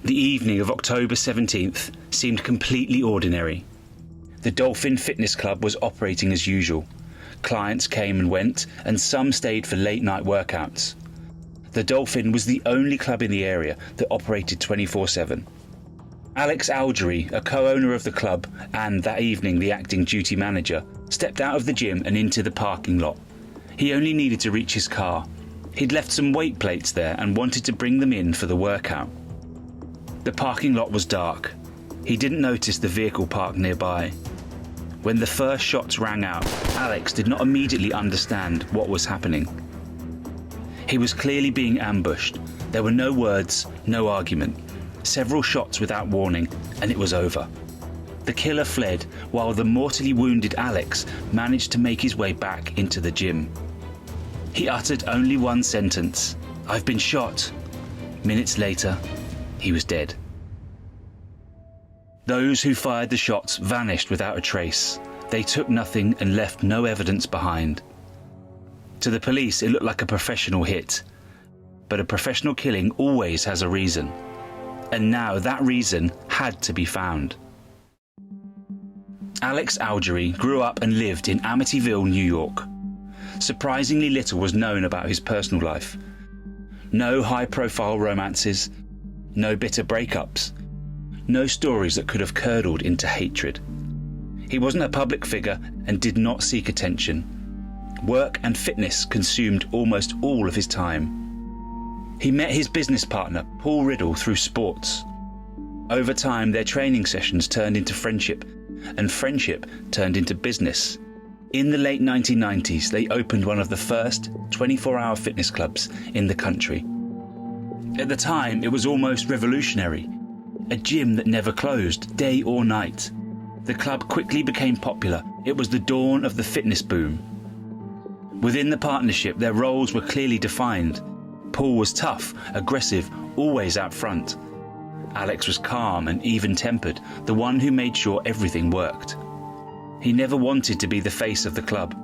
The evening of October 17th seemed completely ordinary. The Dolphin Fitness Club was operating as usual. Clients came and went, and some stayed for late-night workouts. The Dolphin was the only club in the area that operated 24/7. Alex Algeri, a co-owner of the club and that evening the acting duty manager, stepped out of the gym and into the parking lot. He only needed to reach his car. He'd left some weight plates there and wanted to bring them in for the workout. The parking lot was dark. He didn't notice the vehicle parked nearby. When the first shots rang out, Alex did not immediately understand what was happening. He was clearly being ambushed. There were no words, no argument. Several shots without warning, and it was over. The killer fled, while the mortally wounded Alex managed to make his way back into the gym. He uttered only one sentence: "I've been shot." Minutes later, he was dead. Those who fired the shots vanished without a trace. They took nothing and left no evidence behind. To the police, it looked like a professional hit. But a professional killing always has a reason. And now that reason had to be found. Alex Algeri grew up and lived in Amityville, New York. Surprisingly little was known about his personal life. No high-profile romances, no bitter breakups, no stories that could have curdled into hatred. He wasn't a public figure and did not seek attention. Work and fitness consumed almost all of his time. He met his business partner, Paul Riddle, through sports. Over time, their training sessions turned into friendship, and friendship turned into business. In the late 1990s, they opened one of the first 24-hour fitness clubs in the country. At the time, it was almost revolutionary. A gym that never closed, day or night. The club quickly became popular. It was the dawn of the fitness boom. Within the partnership, their roles were clearly defined. Paul was tough, aggressive, always out front. Alex was calm and even-tempered, the one who made sure everything worked. He never wanted to be the face of the club.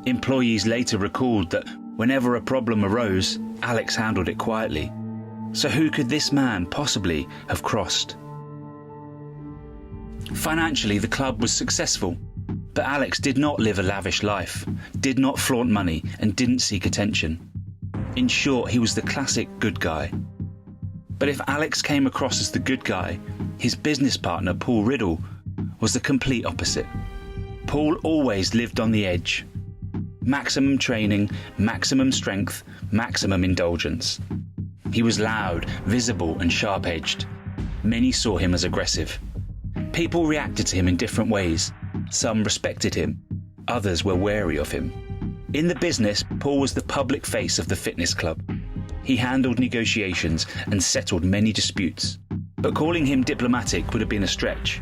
Employees later recalled that whenever a problem arose, Alex handled it quietly. So who could this man possibly have crossed? Financially, the club was successful, but Alex did not live a lavish life, did not flaunt money, and didn't seek attention. In short, he was the classic good guy. But if Alex came across as the good guy, his business partner, Paul Riddle, was the complete opposite. Paul always lived on the edge. Maximum training, maximum strength, maximum indulgence. He was loud, visible, and sharp-edged. Many saw him as aggressive. People reacted to him in different ways. Some respected him. Others were wary of him. In the business, Paul was the public face of the fitness club. He handled negotiations and settled many disputes. But calling him diplomatic would have been a stretch.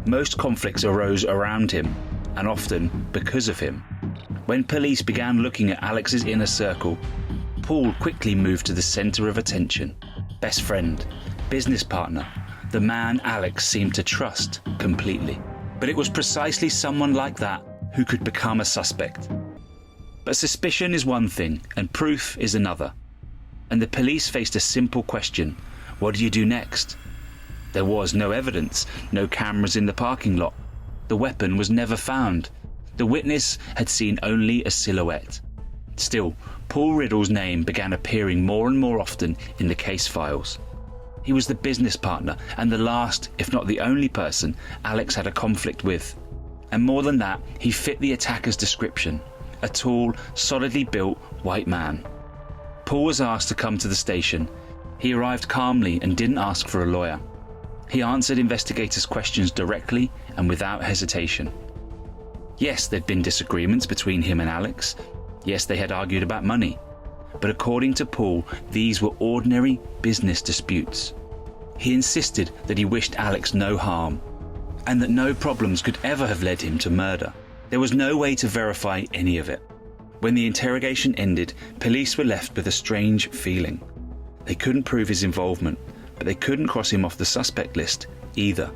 Most conflicts arose around him, and often because of him. When police began looking at Alex's inner circle, Paul quickly moved to the center of attention. Best friend, business partner, the man Alex seemed to trust completely. But it was precisely someone like that who could become a suspect. But suspicion is one thing, and proof is another. And the police faced a simple question: what do you do next? There was no evidence, no cameras in the parking lot. The weapon was never found. The witness had seen only a silhouette. Still, Paul Riddle's name began appearing more and more often in the case files. He was the business partner and the last, if not the only person, Alex had a conflict with. And more than that, he fit the attacker's description: a tall, solidly built white man. Paul was asked to come to the station. He arrived calmly and didn't ask for a lawyer. He answered investigators' questions directly and without hesitation. Yes, there'd been disagreements between him and Alex. Yes, they had argued about money. But according to Paul, these were ordinary business disputes. He insisted that he wished Alex no harm, and that no problems could ever have led him to murder. There was no way to verify any of it. When the interrogation ended, police were left with a strange feeling. They couldn't prove his involvement, but they couldn't cross him off the suspect list either.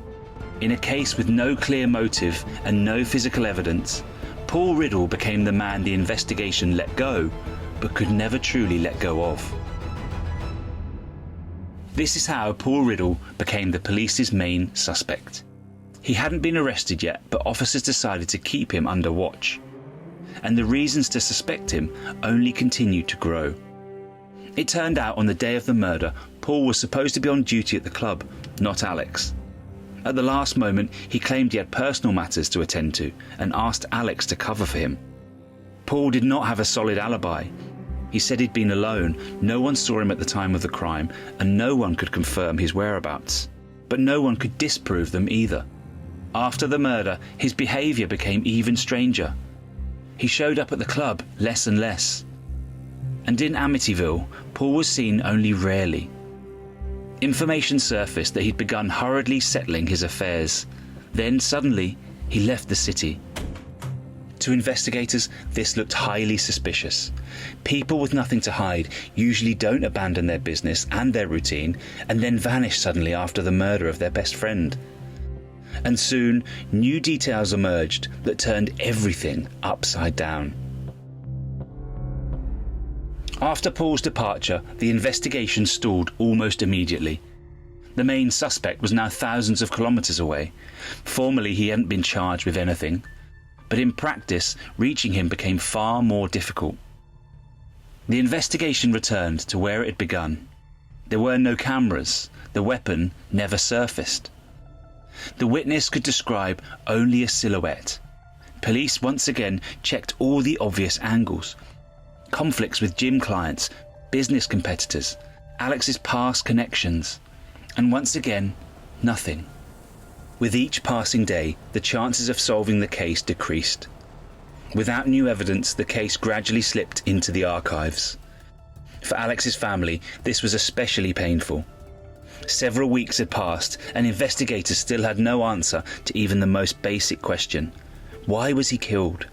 In a case with no clear motive and no physical evidence, Paul Riddle became the man the investigation let go, but could never truly let go of. This is how Paul Riddle became the police's main suspect. He hadn't been arrested yet, but officers decided to keep him under watch. And the reasons to suspect him only continued to grow. It turned out on the day of the murder, Paul was supposed to be on duty at the club, not Alex. At the last moment, he claimed he had personal matters to attend to and asked Alex to cover for him. Paul did not have a solid alibi. He said he'd been alone, no one saw him at the time of the crime, and no one could confirm his whereabouts. But no one could disprove them either. After the murder, his behaviour became even stranger. He showed up at the club less and less. And in Amityville, Paul was seen only rarely. Information surfaced that he'd begun hurriedly settling his affairs. Then suddenly, he left the city. To investigators, this looked highly suspicious. People with nothing to hide usually don't abandon their business and their routine and then vanish suddenly after the murder of their best friend. And soon, new details emerged that turned everything upside down. After Paul's departure, the investigation stalled almost immediately. The main suspect was now thousands of kilometres away. Formally, he hadn't been charged with anything, but in practice, reaching him became far more difficult. The investigation returned to where it had begun. There were no cameras. The weapon never surfaced. The witness could describe only a silhouette. Police once again checked all the obvious angles. Conflicts with gym clients, business competitors, Alex's past connections, and once again, nothing. With each passing day, the chances of solving the case decreased. Without new evidence, the case gradually slipped into the archives. For Alex's family, this was especially painful. Several weeks had passed, and investigators still had no answer to even the most basic question: why was he killed?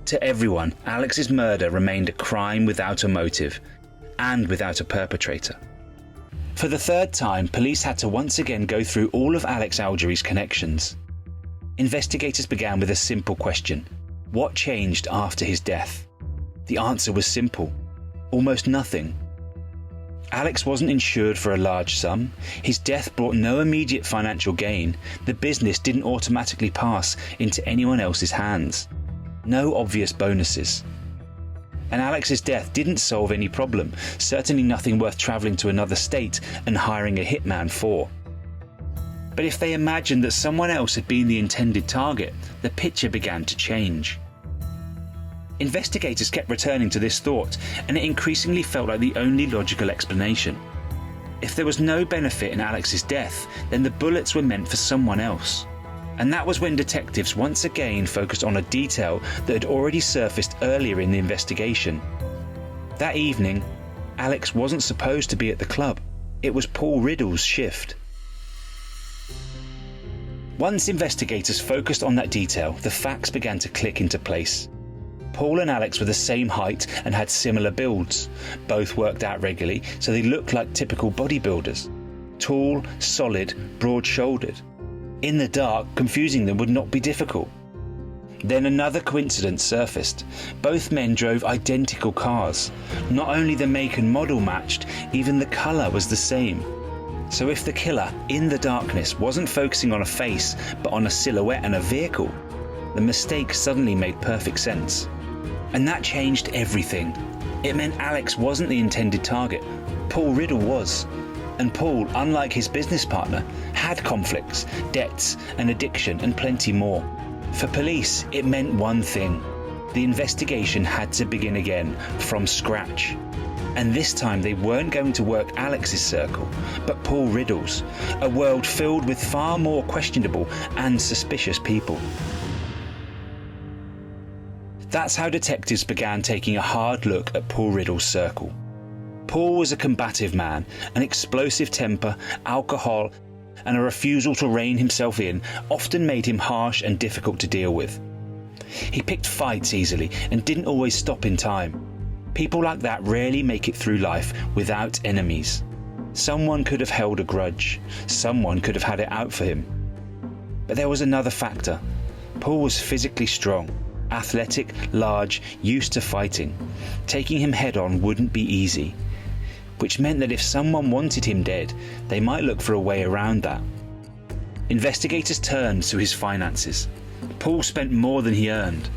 To everyone, Alex's murder remained a crime without a motive, and without a perpetrator. For the third time, police had to once again go through all of Alex Algeri's connections. Investigators began with a simple question: what changed after his death? The answer was simple: almost nothing. Alex wasn't insured for a large sum. His death brought no immediate financial gain. The business didn't automatically pass into anyone else's hands. No obvious bonuses. And Alex's death didn't solve any problem, certainly nothing worth travelling to another state and hiring a hitman for. But if they imagined that someone else had been the intended target, the picture began to change. Investigators kept returning to this thought, and it increasingly felt like the only logical explanation. If there was no benefit in Alex's death, then the bullets were meant for someone else. And that was when detectives once again focused on a detail that had already surfaced earlier in the investigation. That evening, Alex wasn't supposed to be at the club. It was Paul Riddle's shift. Once investigators focused on that detail, the facts began to click into place. Paul and Alex were the same height and had similar builds. Both worked out regularly, so they looked like typical bodybuilders. Tall, solid, broad-shouldered. In the dark, confusing them would not be difficult. Then another coincidence surfaced. Both men drove identical cars. Not only the make and model matched, even the colour was the same. So if the killer, in the darkness, wasn't focusing on a face, but on a silhouette and a vehicle, the mistake suddenly made perfect sense. And that changed everything. It meant Alex wasn't the intended target. Paul Riddle was. And Paul, unlike his business partner, had conflicts, debts, an addiction, and plenty more. For police, it meant one thing: the investigation had to begin again, from scratch. And this time they weren't going to work Alex's circle, but Paul Riddle's, a world filled with far more questionable and suspicious people. That's how detectives began taking a hard look at Paul Riddle's circle. Paul was a combative man. An explosive temper, alcohol, and a refusal to rein himself in often made him harsh and difficult to deal with. He picked fights easily and didn't always stop in time. People like that rarely make it through life without enemies. Someone could have held a grudge. Someone could have had it out for him. But there was another factor. Paul was physically strong. Athletic, large, used to fighting. Taking him head-on wouldn't be easy. which meant that if someone wanted him dead, they might look for a way around that. Investigators turned to his finances. Paul spent more than he earned.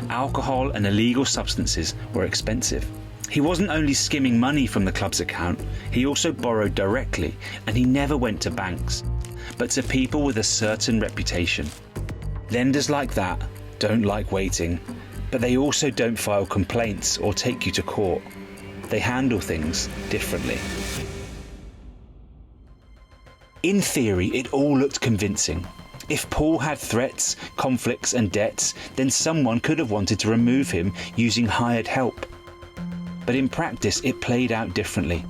Alcohol and illegal substances were expensive. He wasn't only skimming money from the club's account, he also borrowed directly, and he never went to banks, but to people with a certain reputation. Lenders like that don't like waiting, but they also don't file complaints or take you to court. They handle things differently. In theory, it all looked convincing. If Paul had threats, conflicts and debts, then someone could have wanted to remove him using hired help. But in practice, it played out differently.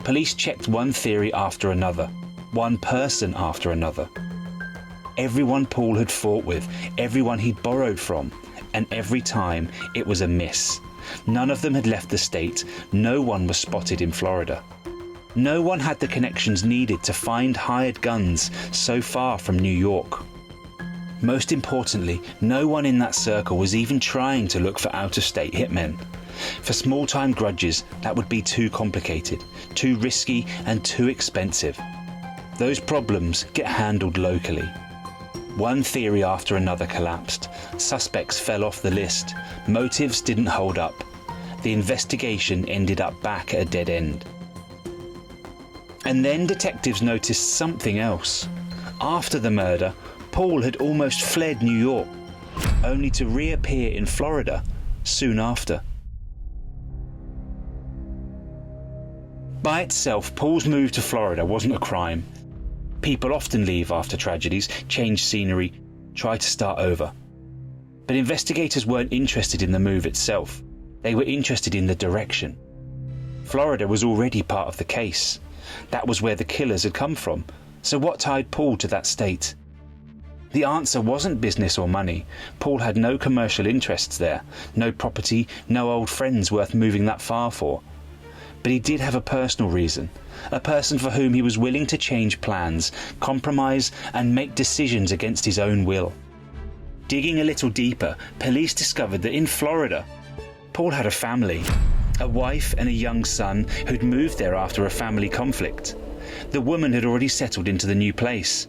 Police checked one theory after another, one person after another. Everyone Paul had fought with, everyone he'd borrowed from, and every time it was a miss. None of them had left the state, no one was spotted in Florida. No one had the connections needed to find hired guns so far from New York. Most importantly, no one in that circle was even trying to look for out-of-state hitmen. For small-time grudges, that would be too complicated, too risky and too expensive. Those problems get handled locally. One theory after another collapsed. Suspects fell off the list. Motives didn't hold up. The investigation ended up back at a dead end. And then detectives noticed something else. After the murder, Paul had almost fled New York, only to reappear in Florida soon after. By itself, Paul's move to Florida wasn't a crime. People often leave after tragedies, change scenery, try to start over. But investigators weren't interested in the move itself. They were interested in the direction. Florida was already part of the case. That was where the killers had come from. So what tied Paul to that state? The answer wasn't business or money. Paul had no commercial interests there, no property, no old friends worth moving that far for. But he did have a personal reason, a person for whom he was willing to change plans, compromise and make decisions against his own will. Digging a little deeper, police discovered that in Florida, Paul had a family, a wife and a young son who'd moved there after a family conflict. The woman had already settled into the new place.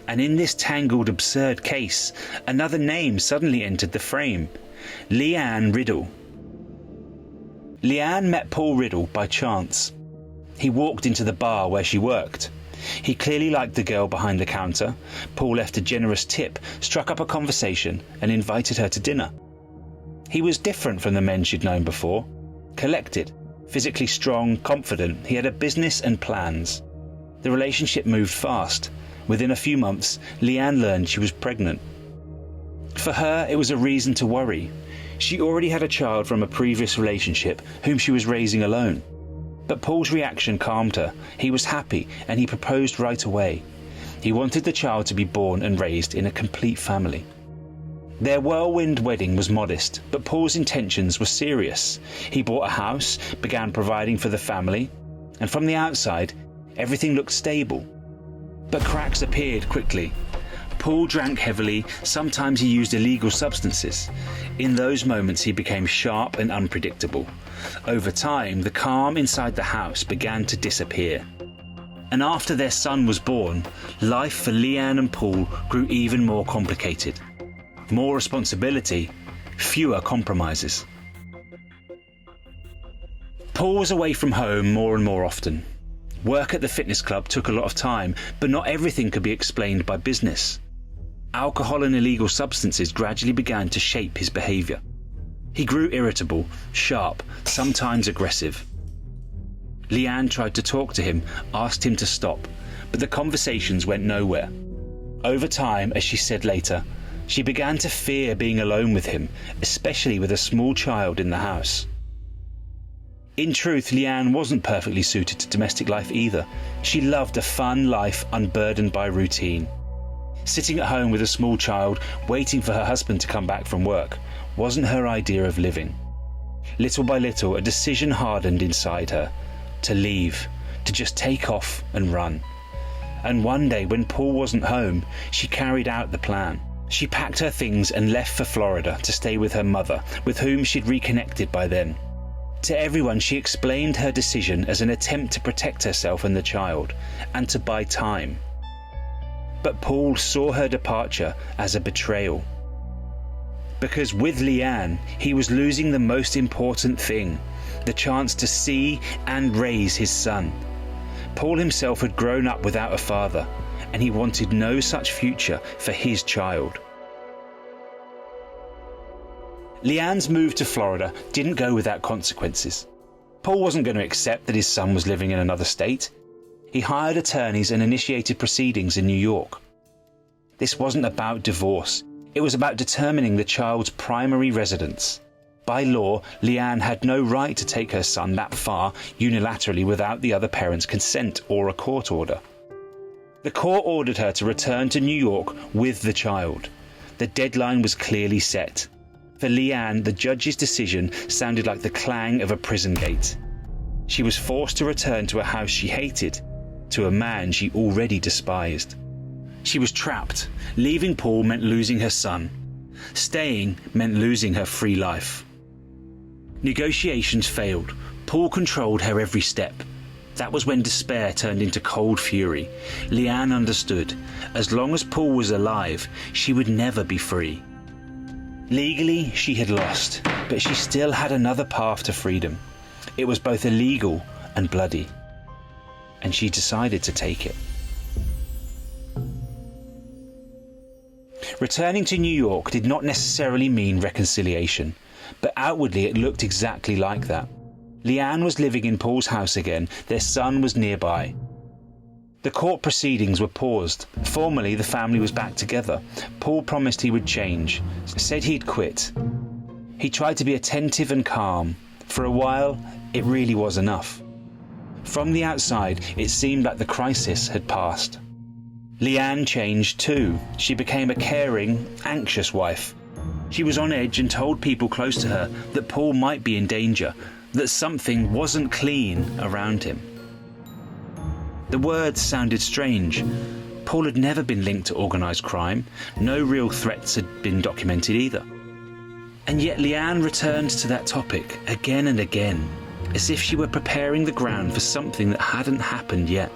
And in this tangled, absurd case, another name suddenly entered the frame: Leanne Riddle. Leanne met Paul Riddle by chance. He walked into the bar where she worked. He clearly liked the girl behind the counter. Paul left a generous tip, struck up a conversation, and invited her to dinner. He was different from the men she'd known before. Collected, physically strong, confident, he had a business and plans. The relationship moved fast. Within a few months, Leanne learned she was pregnant. For her, it was a reason to worry. She already had a child from a previous relationship whom she was raising alone. But Paul's reaction calmed her. He was happy and he proposed right away. He wanted the child to be born and raised in a complete family. Their whirlwind wedding was modest, but Paul's intentions were serious. He bought a house, began providing for the family, and from the outside, everything looked stable. But cracks appeared quickly. Paul drank heavily, sometimes he used illegal substances. In those moments he became sharp and unpredictable. Over time, the calm inside the house began to disappear. And after their son was born, life for Leanne and Paul grew even more complicated. More responsibility, fewer compromises. Paul was away from home more and more often. Work at the fitness club took a lot of time, but not everything could be explained by business. Alcohol and illegal substances gradually began to shape his behaviour. He grew irritable, sharp, sometimes aggressive. Leanne tried to talk to him, asked him to stop, but the conversations went nowhere. Over time, as she said later, she began to fear being alone with him, especially with a small child in the house. In truth, Leanne wasn't perfectly suited to domestic life either. She loved a fun life unburdened by routine. Sitting at home with a small child, waiting for her husband to come back from work, wasn't her idea of living. Little by little, a decision hardened inside her. To leave, to just take off and run. And one day, when Paul wasn't home, she carried out the plan. She packed her things and left for Florida to stay with her mother, with whom she'd reconnected by then. To everyone, she explained her decision as an attempt to protect herself and the child, and to buy time. But Paul saw her departure as a betrayal. Because with Leanne, he was losing the most important thing, the chance to see and raise his son. Paul himself had grown up without a father, and he wanted no such future for his child. Leanne's move to Florida didn't go without consequences. Paul wasn't going to accept that his son was living in another state. He hired attorneys and initiated proceedings in New York. This wasn't about divorce. It was about determining the child's primary residence. By law, Leanne had no right to take her son that far unilaterally without the other parent's consent or a court order. The court ordered her to return to New York with the child. The deadline was clearly set. For Leanne, the judge's decision sounded like the clang of a prison gate. She was forced to return to a house she hated, to a man she already despised. She was trapped. Leaving Paul meant losing her son. Staying meant losing her free life. Negotiations failed. Paul controlled her every step. That was when despair turned into cold fury. Leanne understood. As long as Paul was alive, she would never be free. Legally, she had lost, but she still had another path to freedom. It was both illegal and bloody. And she decided to take it. Returning to New York did not necessarily mean reconciliation, but outwardly it looked exactly like that. Leanne was living in Paul's house again. Their son was nearby. The court proceedings were paused. Formally, the family was back together. Paul promised he would change, said he'd quit. He tried to be attentive and calm. For a while, it really was enough. From the outside, it seemed like the crisis had passed. Leanne changed too. She became a caring, anxious wife. She was on edge and told people close to her that Paul might be in danger, that something wasn't clean around him. The words sounded strange. Paul had never been linked to organised crime. No real threats had been documented either. And yet Leanne returned to that topic again and again, as if she were preparing the ground for something that hadn't happened yet.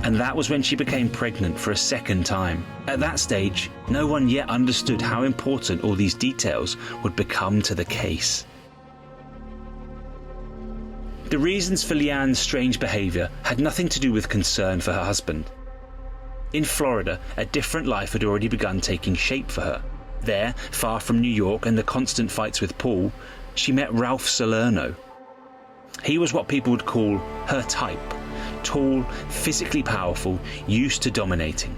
And that was when she became pregnant for a second time. At that stage, no one yet understood how important all these details would become to the case. The reasons for Leanne's strange behaviour had nothing to do with concern for her husband. In Florida, a different life had already begun taking shape for her. There, far from New York and the constant fights with Paul, she met Ralph Salerno. He was what people would call her type. Tall, physically powerful, used to dominating.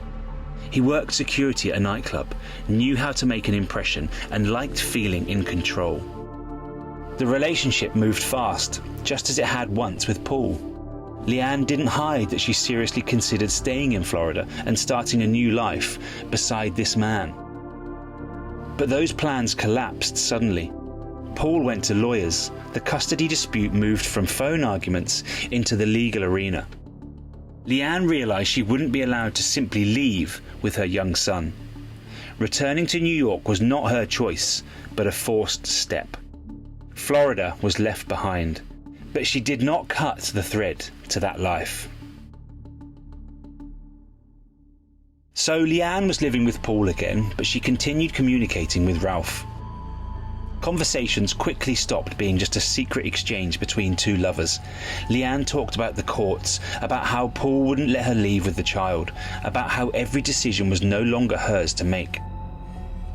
He worked security at a nightclub, knew how to make an impression, and liked feeling in control. The relationship moved fast, just as it had once with Paul. Leanne didn't hide that she seriously considered staying in Florida and starting a new life beside this man. But those plans collapsed suddenly. Paul went to lawyers. The custody dispute moved from phone arguments into the legal arena. Leanne realised she wouldn't be allowed to simply leave with her young son. Returning to New York was not her choice, but a forced step. Florida was left behind, but she did not cut the thread to that life. So Leanne was living with Paul again, but she continued communicating with Ralph. Conversations quickly stopped being just a secret exchange between two lovers. Leanne talked about the courts, about how Paul wouldn't let her leave with the child, about how every decision was no longer hers to make.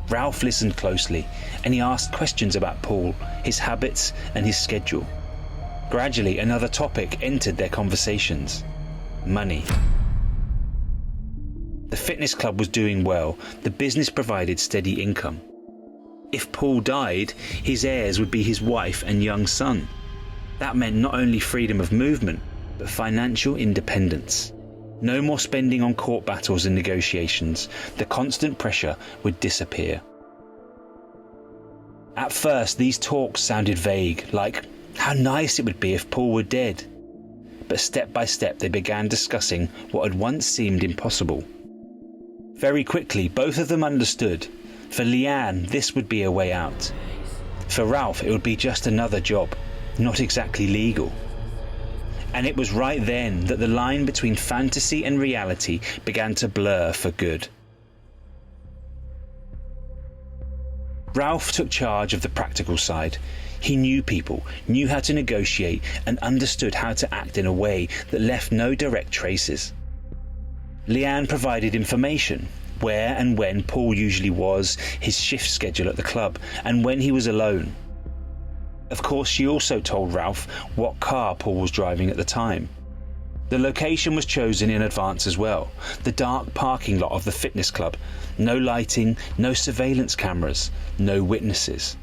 Ralph listened closely, and he asked questions about Paul, his habits and his schedule. Gradually, another topic entered their conversations: money. The fitness club was doing well. The business provided steady income. If Paul died, his heirs would be his wife and young son. That meant not only freedom of movement, but financial independence. No more spending on court battles and negotiations. The constant pressure would disappear. At first, these talks sounded vague, like how nice it would be if Paul were dead. But step by step, they began discussing what had once seemed impossible. Very quickly, both of them understood. For Leanne, this would be a way out. For Ralph, it would be just another job. not exactly legal. And it was right then that the line between fantasy and reality began to blur for good. Ralph took charge of the practical side. He knew people, knew how to negotiate, and understood how to act in a way that left no direct traces. Leanne provided information, where and when Paul usually was, his shift schedule at the club, and when he was alone. Of course, she also told Ralph what car Paul was driving at the time. The location was chosen in advance as well, the dark parking lot of the fitness club. No lighting, no surveillance cameras, no witnesses.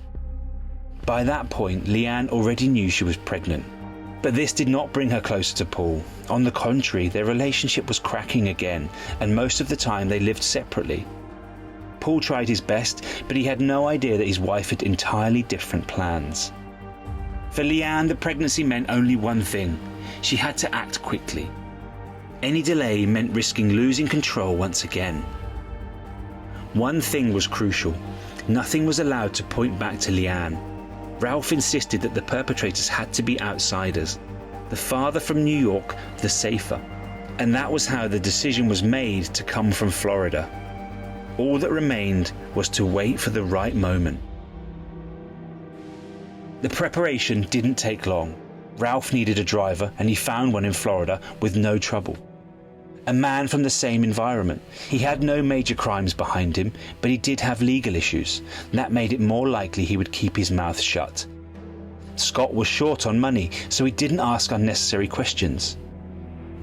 By that point, Leanne already knew she was pregnant. But this did not bring her closer to Paul. On the contrary, their relationship was cracking again, and most of the time they lived separately. Paul tried his best, but he had no idea that his wife had entirely different plans. For Leanne, the pregnancy meant only one thing. She had to act quickly. Any delay meant risking losing control once again. One thing was crucial. Nothing was allowed to point back to Leanne. Ralph insisted that the perpetrators had to be outsiders. The farther from New York, the safer. And that was how the decision was made to come from Florida. All that remained was to wait for the right moment. The preparation didn't take long. Ralph needed a driver, and he found one in Florida with no trouble. A man from the same environment. He had no major crimes behind him, but he did have legal issues. That made it more likely he would keep his mouth shut. Scott was short on money, so he didn't ask unnecessary questions.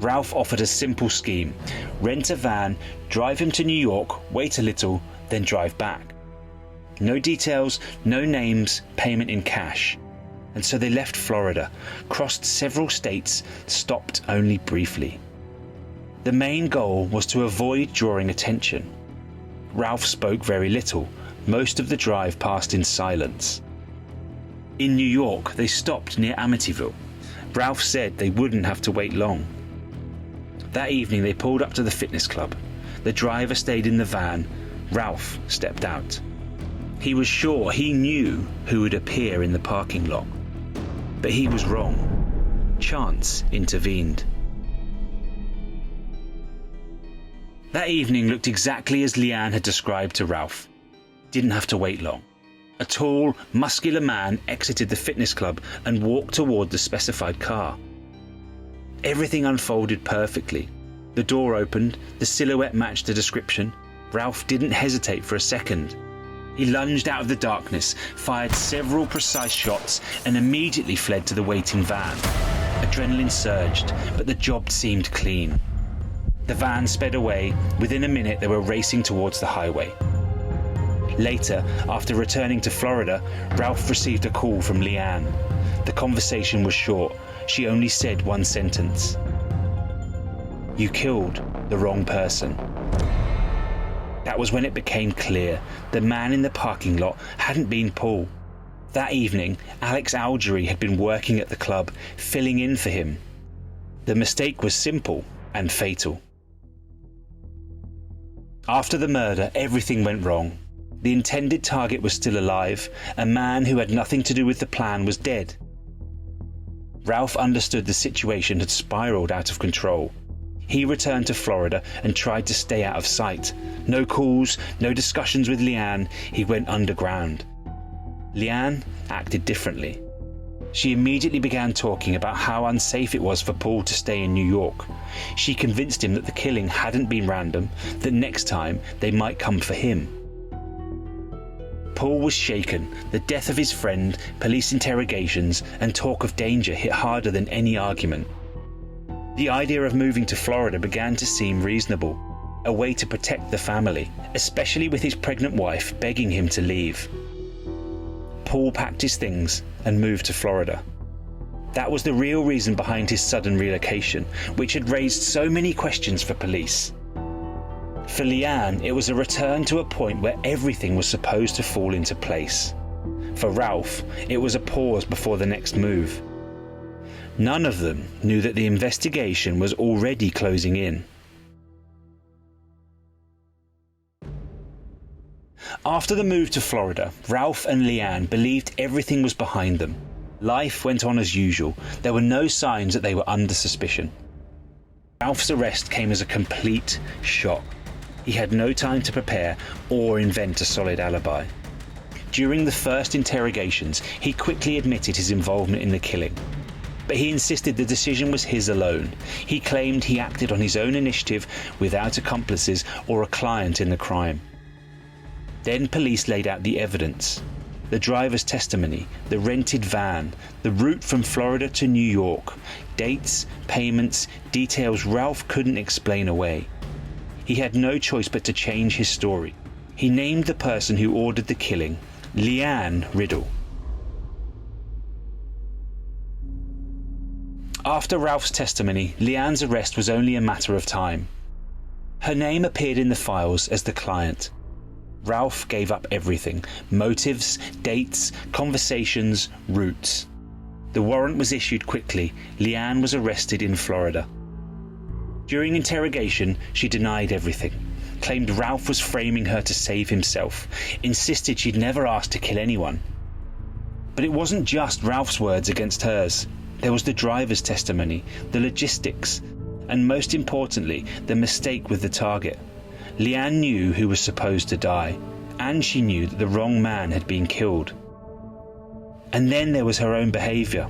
Ralph offered a simple scheme. Rent a van, drive him to New York, wait a little, then drive back. No details, no names, payment in cash. And so they left Florida, crossed several states, stopped only briefly. The main goal was to avoid drawing attention. Ralph spoke very little. Most of the drive passed in silence. In New York, they stopped near Amityville. Ralph said they wouldn't have to wait long. That evening they pulled up to the fitness club. The driver stayed in the van. Ralph stepped out. He was sure he knew who would appear in the parking lot. But he was wrong. Chance intervened. That evening looked exactly as Leanne had described to Ralph. Didn't have to wait long. A tall, muscular man exited the fitness club and walked toward the specified car. Everything unfolded perfectly. The door opened, the silhouette matched the description. Ralph didn't hesitate for a second. He lunged out of the darkness, fired several precise shots, and immediately fled to the waiting van. Adrenaline surged, but the job seemed clean. The van sped away. Within a minute, they were racing towards the highway. Later, after returning to Florida, Ralph received a call from Leanne. The conversation was short. She only said one sentence. "You killed the wrong person." That was when it became clear. The man in the parking lot hadn't been Paul. That evening, Algeri had been working at the club, filling in for him. The mistake was simple and fatal. After the murder, everything went wrong. The intended target was still alive. A man who had nothing to do with the plan was dead. Ralph understood the situation had spiraled out of control. He returned to Florida and tried to stay out of sight. No calls, no discussions with Leanne. He went underground. Leanne acted differently. She immediately began talking about how unsafe it was for Paul to stay in New York. She convinced him that the killing hadn't been random, that next time they might come for him. Paul was shaken. The death of his friend, police interrogations, and talk of danger hit harder than any argument. The idea of moving to Florida began to seem reasonable, a way to protect the family, especially with his pregnant wife begging him to leave. Paul packed his things and moved to Florida. That was the real reason behind his sudden relocation, which had raised so many questions for police. For Leanne, it was a return to a point where everything was supposed to fall into place. For Ralph, it was a pause before the next move. None of them knew that the investigation was already closing in. After the move to Florida, Ralph and Leanne believed everything was behind them. Life went on as usual. There were no signs that they were under suspicion. Ralph's arrest came as a complete shock. He had no time to prepare or invent a solid alibi. During the first interrogations, he quickly admitted his involvement in the killing. But he insisted the decision was his alone. He claimed he acted on his own initiative without accomplices or a client in the crime. Then police laid out the evidence. The driver's testimony, the rented van, the route from Florida to New York, dates, payments, details Ralph couldn't explain away. He had no choice but to change his story. He named the person who ordered the killing, Leanne Riddle. After Ralph's testimony, Leanne's arrest was only a matter of time. Her name appeared in the files as the client. Ralph gave up everything: motives, dates, conversations, routes. The warrant was issued quickly. Leanne was arrested in Florida. During interrogation, she denied everything, claimed Ralph was framing her to save himself, insisted she'd never asked to kill anyone. But it wasn't just Ralph's words against hers. There was the driver's testimony, the logistics, and most importantly, the mistake with the target. Leanne knew who was supposed to die, and she knew that the wrong man had been killed. And then there was her own behaviour,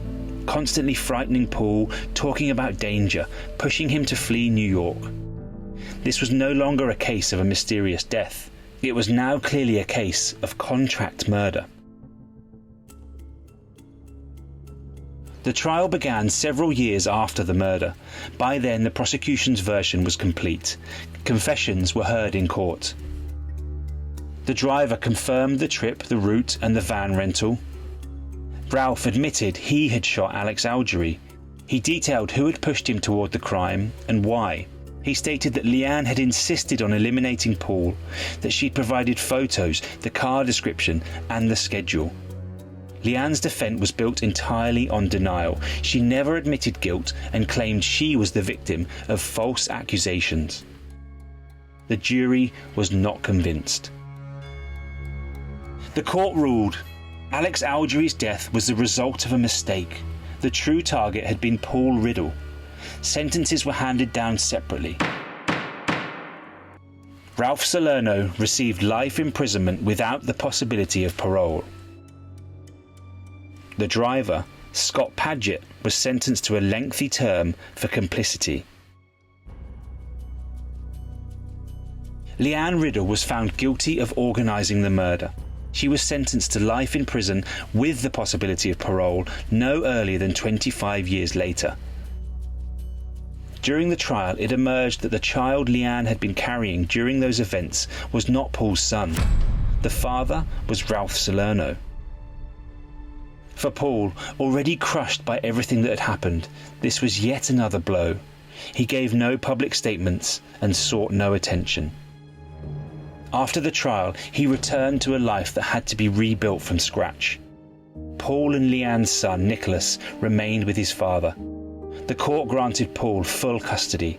constantly frightening Paul, talking about danger, pushing him to flee New York. This was no longer a case of a mysterious death. It was now clearly a case of contract murder. The trial began several years after the murder. By then, the prosecution's version was complete. Confessions were heard in court. The driver confirmed the trip, the route, and the van rental. Ralph admitted he had shot Alex Algeri. He detailed who had pushed him toward the crime and why. He stated that Leanne had insisted on eliminating Paul, that she'd provided photos, the car description, and the schedule. Leanne's defence was built entirely on denial. She never admitted guilt and claimed she was the victim of false accusations. The jury was not convinced. The court ruled Alex Algeri's death was the result of a mistake. The true target had been Paul Riddle. Sentences were handed down separately. Ralph Salerno received life imprisonment without the possibility of parole. The driver, Scott Padgett, was sentenced to a lengthy term for complicity. Leanne Riddle was found guilty of organising the murder. She was sentenced to life in prison with the possibility of parole no earlier than 25 years later. During the trial, it emerged that the child Leanne had been carrying during those events was not Paul's son. The father was Ralph Salerno. For Paul, already crushed by everything that had happened, this was yet another blow. He gave no public statements and sought no attention. After the trial, he returned to a life that had to be rebuilt from scratch. Paul and Leanne's son, Nicholas, remained with his father. The court granted Paul full custody.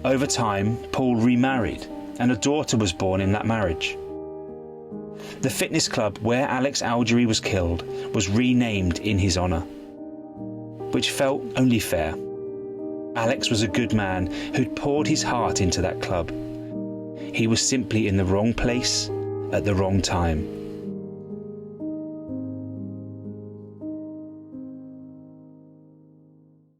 Over time, Paul remarried, and a daughter was born in that marriage. The fitness club where Alex Algeri was killed was renamed in his honour, which felt only fair. Alex was a good man who'd poured his heart into that club. He was simply in the wrong place at the wrong time.